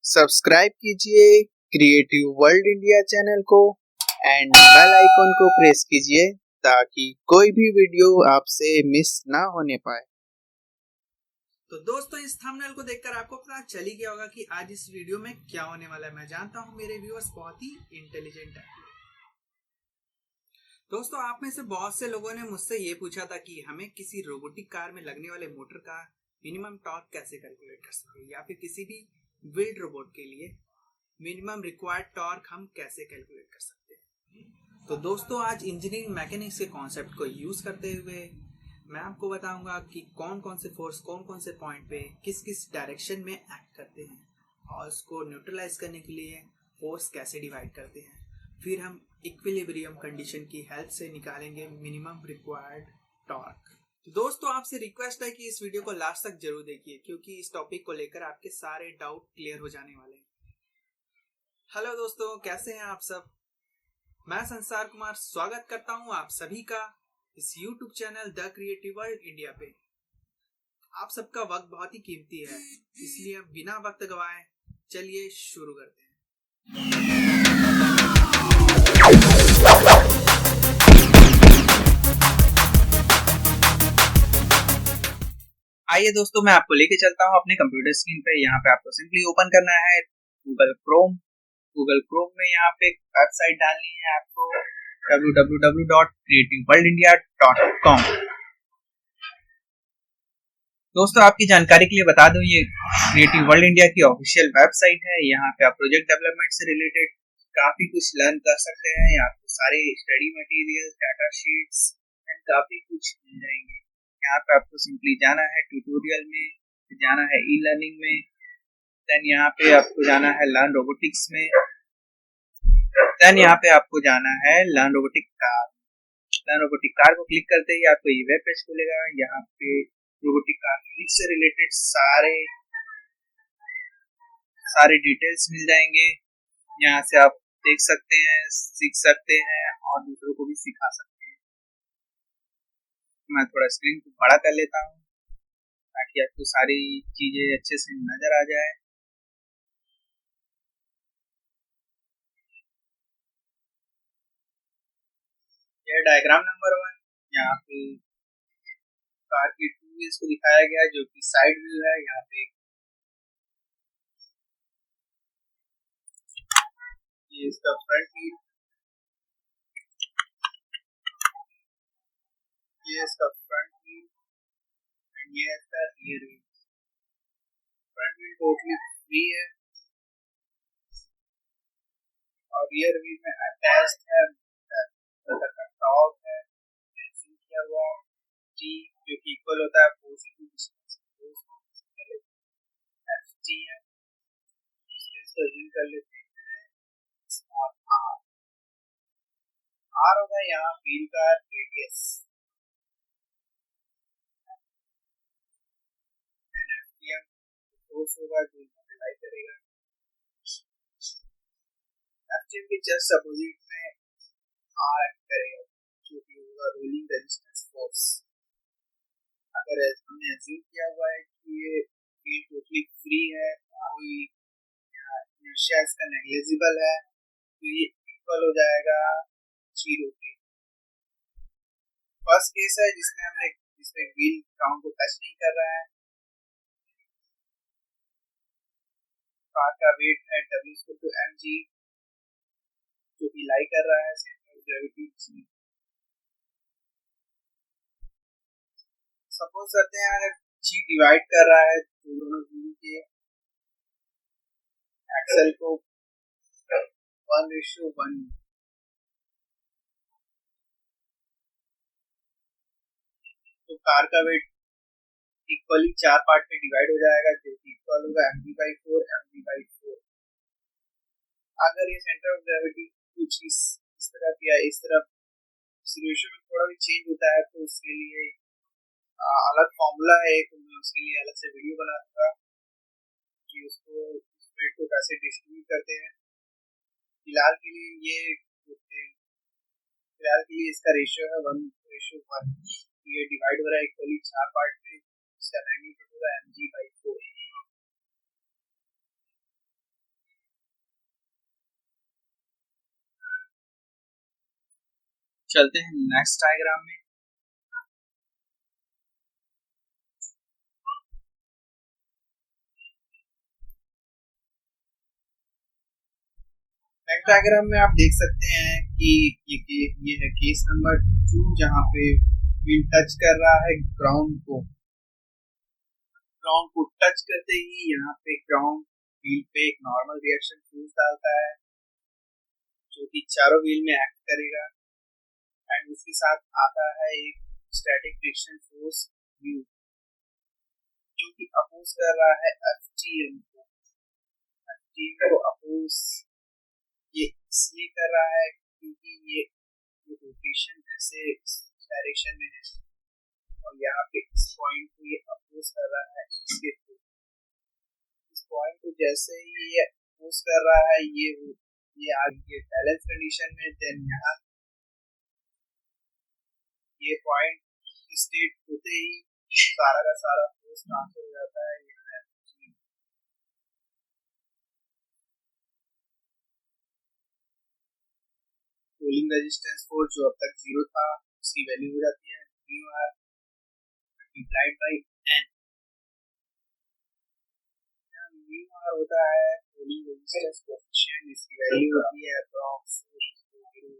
Subscribe कीजिए creative world India channel को and bell icon को प्रेस कीजिए ताकि कोई भी वीडियो आपसे मिस ना होने पाए। तो दोस्तों, इस थंबनेल को देखकर आपको पता चल ही गया होगा कि आज इस वीडियो में क्या होने वाला है। मैं जानता हूं मेरे व्यूअर्स बहुत ही इंटेलिजेंट है। दोस्तों, आप में से बहुत से लोगों ने मुझसे ये पूछा था कि हमें किसी रोबोटिक कार में लगने वाले मोटर का मिनिमम टॉर्क कैसे कैलकुलेट कर सकते हैं, या फिर किसी भी व्हील्ड रोबोट के लिए मिनिमम रिक्वायर्ड टॉर्क हम कैसे कैलकुलेट कर सकते हैं। तो दोस्तों, आज इंजीनियरिंग मैकेनिक्स के कॉन्सेप्ट को यूज करते हुए मैं आपको बताऊंगा कि कौन कौन से फोर्स कौन कौन से पॉइंट पे किस किस डायरेक्शन में एक्ट करते हैं, और उसको न्यूट्रलाइज करने के लिए फोर्स कैसे डिवाइड करते हैं। फिर हम इक्विलिब्रियम कंडीशन की हेल्प से निकालेंगे मिनिमम रिक्वायर्ड टॉर्क। तो दोस्तों, आपसे रिक्वेस्ट है कि इस वीडियो को लास्ट तक जरूर देखिए, क्योंकि इस टॉपिक को लेकर आपके सारे डाउट क्लियर हो जाने वाले हैं। हेलो दोस्तों, कैसे हैं आप सब। मैं संसार कुमार स्वागत करता हूं आप सभी का इस YouTube channel the creative world India पे। आप सबका वक्त बहुत ही कीमती है, इसलिए अब बिना वक्त गवाए चलिए शुरू करते हैं। आइए दोस्तों, मैं आपको लेके चलता हूँ अपने कंप्यूटर स्क्रीन पे। यहाँ पे आपको सिंपली ओपन करना है गूगल क्रोम। गूगल क्रोम में यहाँ पे वेबसाइट डालनी है आपको www.creativeworldindia.com। दोस्तों, आपकी जानकारी के लिए बता दूं, ये क्रिएटिव वर्ल्ड इंडिया की ऑफिशियल वेबसाइट है। यहाँ पे आप प्रोजेक्ट डेवलपमेंट से रिलेटेड काफी कुछ लर्न कर सकते हैं। यहाँ पे सारे study material, data sheets and काफी कुछ मिल जाएंगे। यहाँ पे आपको सिंपली जाना है ट्यूटोरियल में, जाना है ई लर्निंग में, देन यहाँ पे आपको जाना है लर्न रोबोटिक्स में, देन यहाँ पे आपको जाना है learn robotic car. Learn robotic car को क्लिक करते ही आपको ये वेब पेज खुलेगा। यहाँ पे रोबोटिक कार से रिलेटेड सारे डिटेल्स मिल जाएंगे। यहाँ से आप देख सकते हैं, सीख सकते हैं और दूसरों को भी सिखा सकते हैं। मैं थोड़ा स्क्रीन को बड़ा कर लेता हूँ ताकि आपको सारी चीजें अच्छे से नजर आ जाए। यह डायग्राम नंबर 1। यहाँ पे कार की टू व्हील्स को दिखाया गया है, जो कि साइड व्यू है। यहाँ पे ये इसका फ्रंट व्हील, ये इसका फ्रंट व्हील एंड ये इसका rear wheel. Front wheel totally free है और रियर व्हील में अटैच्ड है टॉप है, किया हुआ T जो कि इक्वल होता है फोर्स इनटू डिस्टेंस। Ft है, डिस्टेंस को यूज कर लेते हैं स्मॉल r। r होगा यहाँ व्हील का रेडियस, एंड Ftm फोर्स होगा जो मल्टीप्लाई करेगा। Ftm के जस्ट अपोजिट में r एक्ट करेगा, जो कि होगा रोलिंग रेजिस्टेंस फोर्स। अगर हमने एज्यूम किया हुआ है कि ये व्हील टोटली फ्री है, कोई इनर्शिया इसका नेग्लिजिबल है, तो ये इक्वल हो जाएगा 0 के। फर्स्ट केस है जिसमें व्हील ग्राउंड को टच नहीं कर रहा है। कार का वेट है W=mg, जो कि लाई कर रहा है centre of gravity G। Suppose करते हैं अगर G डिवाइड कर रहा है तो दोनों व्हील के एक्सल को 1:1, तो कार का वेट इक्वली 4 पार्ट में डिवाइड हो जाएगा, जो कि इक्वल होगा mg/4। अगर ये सेंटर ऑफ ग्रेविटी कुछ इस तरफ या इस तरफ रेशियो में थोड़ा भी चेंज होता है, तो उसके लिए अलग फॉर्मूला है, तो मैं उसके लिए अलग से वीडियो बना दूंगा कि उसको उस वेट को कैसे डिस्ट्रीब्यूट करते हैं। फिलहाल के लिए इसका रेशियो है 1:1। ये डिवाइड हो रहा है इक्वली 4 पार्ट में, इसका मैग्नीट्यूड होगा mg/4। चलते हैं नेक्स्ट डायग्राम में। नेक्स्ट डायग्राम में आप देख सकते हैं कि ये है केस नंबर 2, जहाँ पे व्हील टच कर रहा है ग्राउंड को। ग्राउंड को टच करते ही यहाँ पे ग्राउंड व्हील पे एक नॉर्मल रिएक्शन फोर्स डालता है, जो कि चारों व्हील में एक्ट करेगा। एंड उसके साथ आता है एक स्टैटिक फ्रिक्शन फोर्स U, जो कि अपोज कर रहा है FTM को। FTM को अपोज ये इसलिए कर रहा है क्योंकि ये रोटेशन ऐसे डायरेक्शन में है, और यहाँ पे इस पॉइंट को ये अपोज कर रहा है इसके थ्रू। इस पॉइंट को जैसे ही ये अपोज कर रहा है, ये आगे बैलेंस कंडीशन में, देन यहाँ ये पॉइंट स्टेट होते ही सारा का सारा फोर्स ट्रांसफर हो जाता है। रोलिंग रेजिस्टेंस फोर्स जो अब तक 0 था, उसकी वैल्यू हो जाती है μr multiplied by n। μr होता है रोलिंग रेजिस्टेंस कोएफिशिएंट, इसकी वैल्यू होती है अप्रॉक्स 0.4।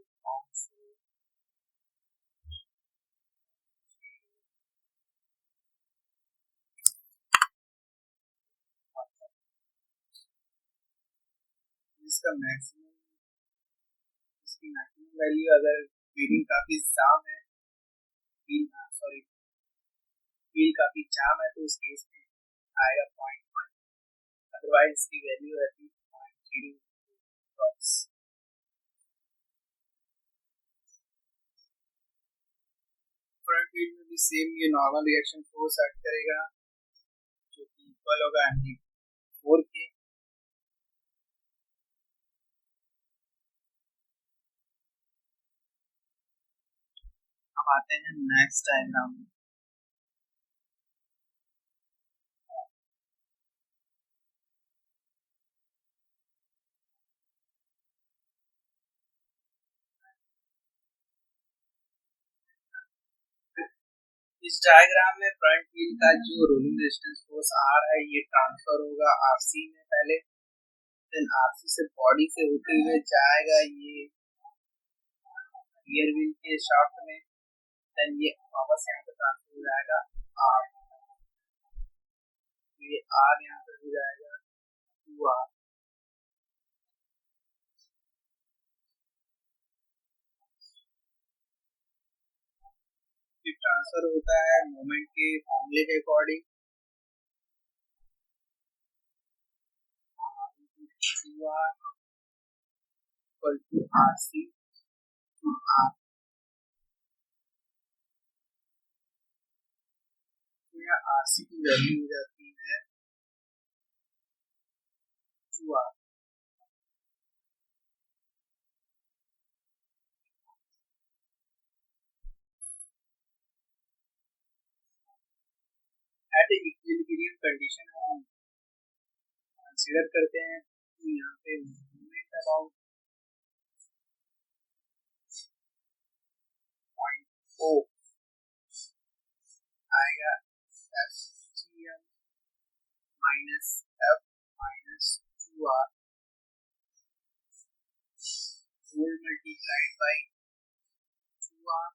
इसका मैक्सिमम इसकी मैक्सिमम वैल्यू, अगर व्हीलिंग काफी जाम है, व्हील काफी जाम है, तो उस केस में आएगा 0.1, अदरवाइज इसकी वैल्यू रहती है 0.02। फ्रंट व्हील में भी सेम ये नॉर्मल रिएक्शन फोर्स एक्ट करेगा, जो कि इक्वल होगा mg4 के। अब आते हैं नेक्स्ट डायग्राम में। इस डायग्राम में फ्रंट व्हील का जो रोलिंग रेजिस्टेंस फोर्स R है, ये ट्रांसफर होगा RC में पहले, देन RC से बॉडी से होते हुए जाएगा ये रियर व्हील के शाफ्ट में, देन ये वापस यहाँ पे ट्रांसफर हो जाएगा R। तो ये R यहाँ पे हो जाएगा 2R। फिर ट्रांसफर होता है मोमेंट के फॉर्मूले के according, 2R equal to RC to R। तो यहाँ RC की वैल्यू हो जाती है 2R। एट इक्विलिब्रियम कंडीशन हम कंसीडर करते हैं कि यहाँ पे मोमेंट अबाउट 0.4 आएगा FGM minus F minus 2R whole multiplied by 2R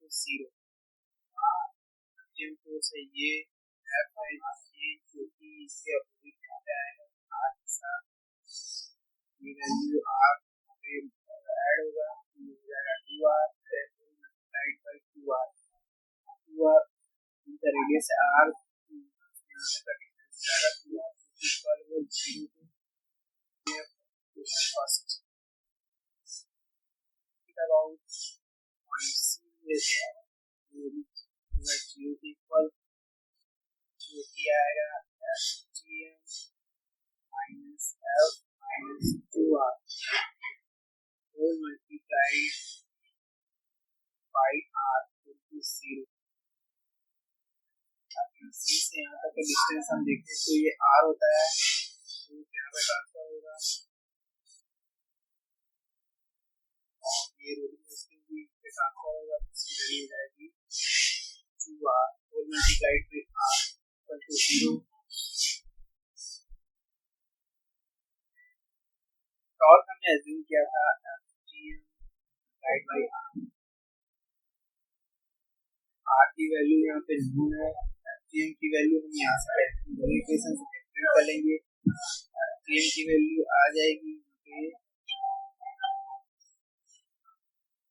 तो 0। FGM फोर्स है ये, F है ये, जो कि इसके अपोजिट यहाँ पे आएगा R के साथ, ये वैल्यू R पे ऐड होगा, ये हो जाएगा 2R multiplied by 2R। 2R इनका रेडियस है R, यहाँ का डिस्टेंस जाएगा 2R, इक्वल हो 0 to first about point C लेते हैं, वो भी 0 के इक्वल, जो कि आएगा FGM minus F minus 2R whole multiplied by R equal 0। C से यहाँ तक का डिस्टेंस हम देखें तो ये R होता है, तो यहाँ पे ट्रांसफर होगा, और ये रोलिंग रेजिस्टेंस भी पे ट्रांसफर होगा, इसकी वैल्यू हो जाएगी 2r whole multiplied with r equal to 0। Torque हमने अज्यूम किया था Ftm डिवाइड बाय r की वैल्यू यहाँ पे नोन है, Ftm की वैल्यू हम यहाँ से इक्वेशन से कैलकुलेट कर लेंगे। Ftm की वैल्यू आ जाएगी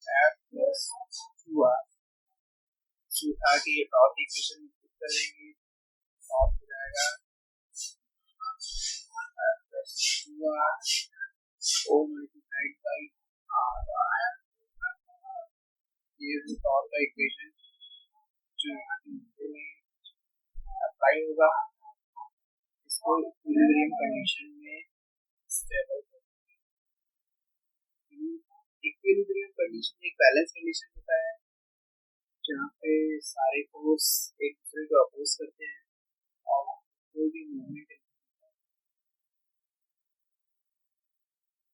f प्लस 2r, उठा के ये टॉर्क इक्वेशन में पुट कर लेंगे। टॉर्क हो जाएगा f plus 2r whole multiplied by r। ये जो टॉर्क का इक्वेशन जो यहाँ पे अप्लाई होगा, इसको इक्विलिब्रियम कंडीशन में स्टेबल कर देंगे। इक्विलिब्रियम कंडीशन एक बैलेंस कंडीशन होता है जहाँ पे सारे फोर्स एक दूसरे को अपोज करते हैं और कोई भी मूवमेंट।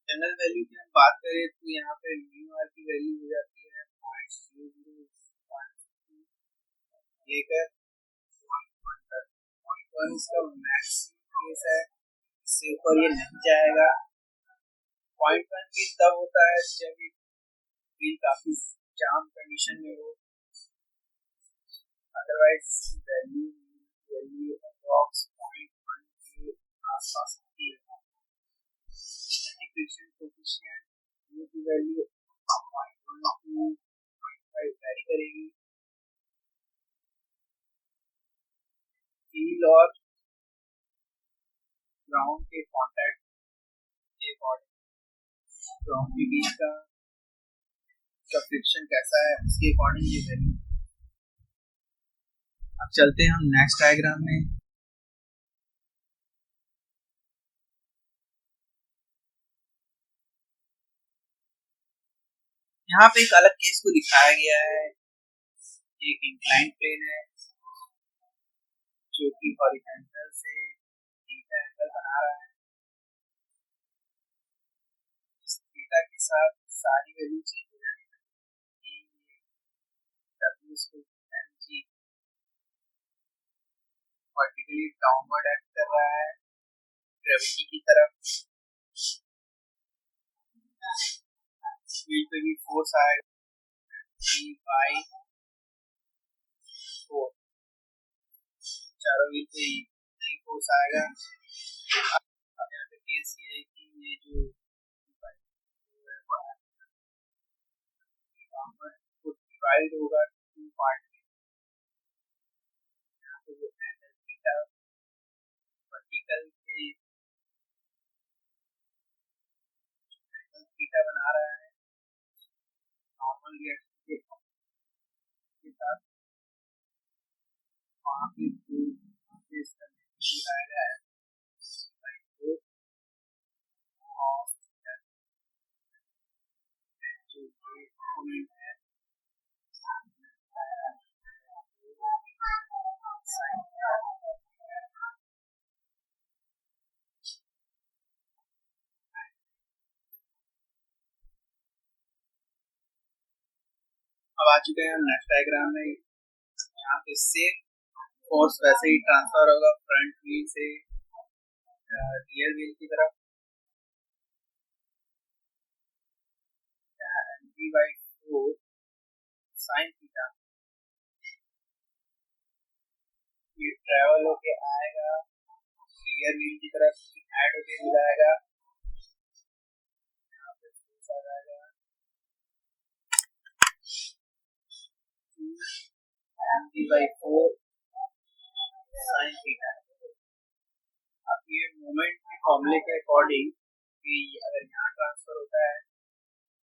जनरल वैल्यू की हम बात करें तो यहाँ पे म्यू आर की वैल्यू हो जाती है 0.0012 लेकर 0.1 इसका मैक्सिमम केस है, इससे ऊपर ये नहीं जाएगा। 0.1 भी तब होता है जब व्हील काफी जाम कंडीशन में हो, अदरवाइज वैल्यू अप्रॉक्स 0.1 के आसपास होती है। फ्रिक्शन कोएफिशिएंट म्यू की वैल्यू 0.1 to 0.5 वैरी करेगी। व्हील और ग्राउंड के कांटेक्ट के अकॉर्डिंग ग्राउंड के बीच का फ्रिक्शन कैसा है उसके अकॉर्डिंग ये वैल्यू। अब चलते हैं हम नेक्स्ट डायग्राम में। यहाँ पे एक अलग केस को दिखाया गया है। एक इंक्लाइन प्लेन है जो कि हॉरिजॉन्टल से थीटा एंगल बना रहा है। इस थीटा के साथ सारी वैल्यू चेंज हो जानी चाहिए। W mg vertically downward act कर रहा है ग्रेविटी की तरफ। व्हील पे भी फोर्स आएगा G/4, चारों व्हील पे ही फोर्स आएगा। अब यहाँ पे केस ये है कि ये जो डिवाइड होगा 2 पार्ट में। यहाँ पे जो एंगल थीटा वर्टिकल के एंगल थीटा बना रहा है नॉर्मल रिएक्शन के साथ, वहाँ पे इसका नेगेटिव आएगा है और जो ये पॉइंट है अब आ चुके हैं नेक्स्ट डायग्राम में। यहाँ पे सेम फोर्स वैसे ही ट्रांसफर होगा फ्रंट व्हील से रियर व्हील की तरफ। mg/4 sin थीटा ये ट्रेवल होके आएगा रियर व्हील की तरफ, ऐड होके मिल जाएगा। यहाँ पे फोर्स आ जाएगा mg/4 sin थीटा। अब ये मोमेंट के फॉर्मूले के अकॉर्डिंग कि अगर यहाँ ट्रांसफर होता है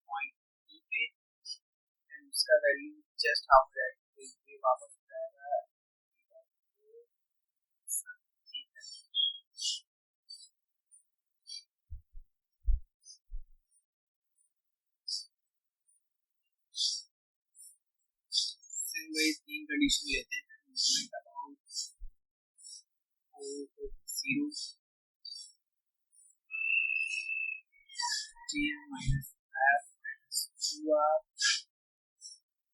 पॉइंट E पे देन उसका वैल्यू जस्ट हाफ हो जाएगी, तो ये वापस हो जाएगा वही तीन कंडीशन लेते हैं। Moment about 0 Tm - f - 2r are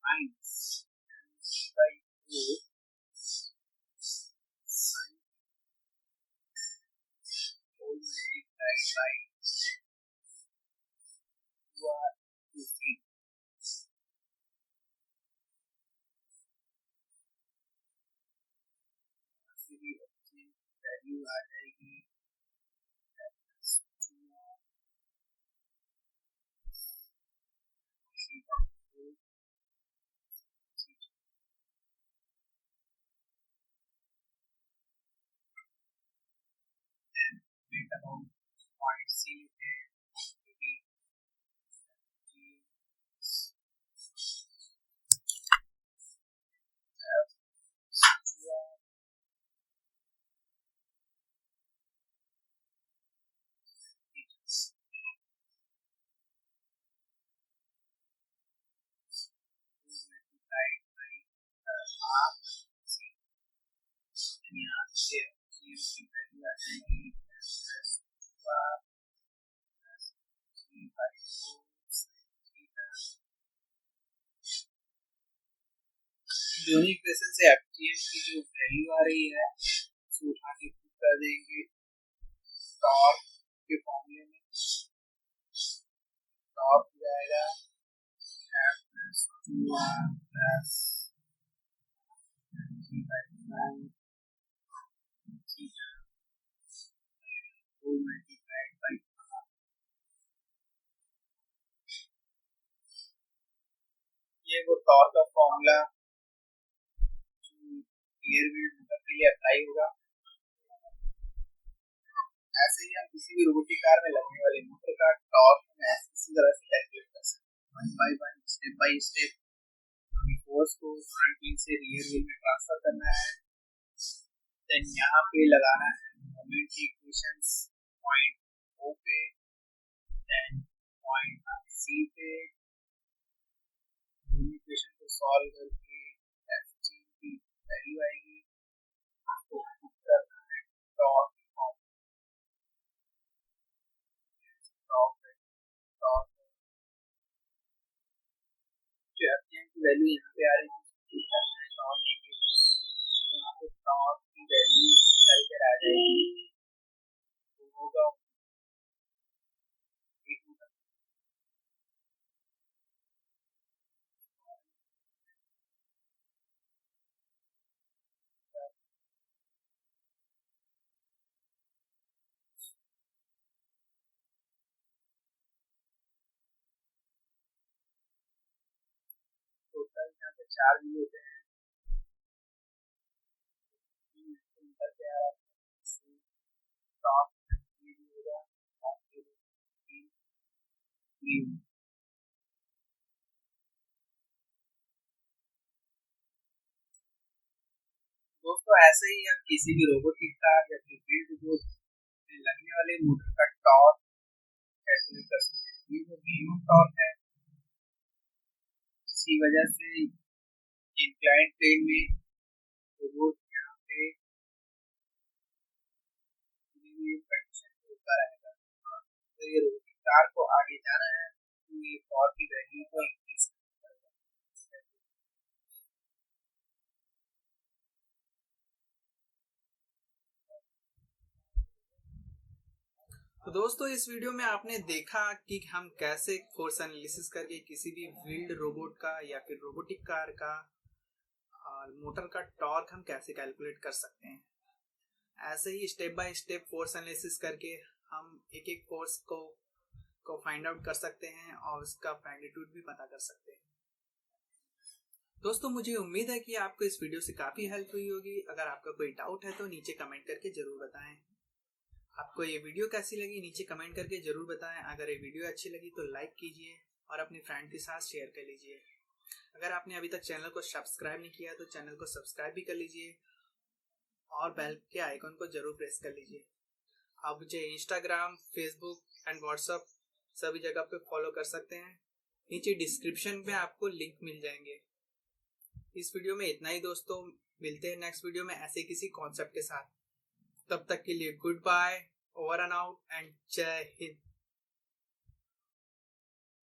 minus by 4 sin whole multiplied by 2 are 2 value आ जाएगी about point C लेते हैं यहाँ से की वैल्यू आ जाएगी दोनों इक्वेशन से एफटीएम की जो वैल्यू आ रही है उसको उठा के पुट कर देंगे टॉर्क के फॉर्मूले में। टॉर्क हो जाएगा F plus 2R plus multiplied by R। ये वो टॉर्क का फॉर्मूला एयर व्हील मोटर के लिए अप्लाई होगा। ऐसे ही हम किसी भी रोबोटिक कार में लगने वाले मोटर का टॉर्क हम इसी तरह से कैलकुलेट कर सकते हैं। One by one step by step हमें फोर्स को फ्रंट व्हील से रियर व्हील में ट्रांसफर करना है। देन यहाँ पे लगाना है मोमेंट की इक्वेशंस पॉइंट O पे, देन पॉइंट C पे। दोनों इक्वेशन को सॉल्व करके Ft की वैल्यू आएगी। आपको पुट करना है टॉर्क जो एफटीएम की वैल्यू यहाँ पे आ रही है टॉर्क की, तो यहाँ पे टॉर्क की वैल्यू निकल कर आ जाएगी तो होगा टोटल यहाँ पे 4 व्हील होते हैं। टॉप होगा दोस्तों ऐसे ही हम किसी भी रोबोटिक कार या फिर फील्ड रोबोट में लगने वाले मोटर का टॉर्क कैलकुलेट कर सकते हैं। ये जो मिनिमम टॉर्क है इसी वजह से इंक्लाइंड प्लेन में रोबोट यहाँ पे कंडीशन होता रहेगा। तो ये रोबोटिक कार को आगे जाना है तो ये टॉर्क की वैल्यू को इंक्रीज तो दोस्तों इस वीडियो में आपने देखा कि हम कैसे फोर्स एनालिसिस करके किसी भी व्हील्ड रोबोट का या फिर रोबोटिक कार का मोटर का टॉर्क हम कैसे कैलकुलेट कर सकते हैं। ऐसे ही step by step force analysis करके हम एक एक फोर्स को फाइंड आउट कर सकते हैं और उसका मैग्नीट्यूड भी पता कर सकते हैं। दोस्तों मुझे उम्मीद है कि आपको इस वीडियो से काफ़ी हेल्प हुई होगी। अगर आपका कोई डाउट है तो नीचे कमेंट करके ज़रूर बताएं। आपको ये वीडियो कैसी लगी नीचे कमेंट करके ज़रूर बताएं। अगर ये वीडियो अच्छी लगी तो लाइक कीजिए और अपने फ्रेंड के साथ शेयर कर लीजिए। अगर आपने अभी तक चैनल को सब्सक्राइब नहीं किया तो चैनल को सब्सक्राइब भी कर लीजिए और बेल के आइकन को ज़रूर प्रेस कर लीजिए। आप मुझे इंस्टाग्राम, फेसबुक एंड व्हाट्सएप सभी जगह पे फॉलो कर सकते हैं। नीचे डिस्क्रिप्शन में आपको लिंक मिल जाएंगे। इस वीडियो में इतना ही दोस्तों, मिलते हैं नेक्स्ट वीडियो में ऐसे किसी कॉन्सेप्ट के साथ। तब तक के लिए good bye, over and out and जय हिंद।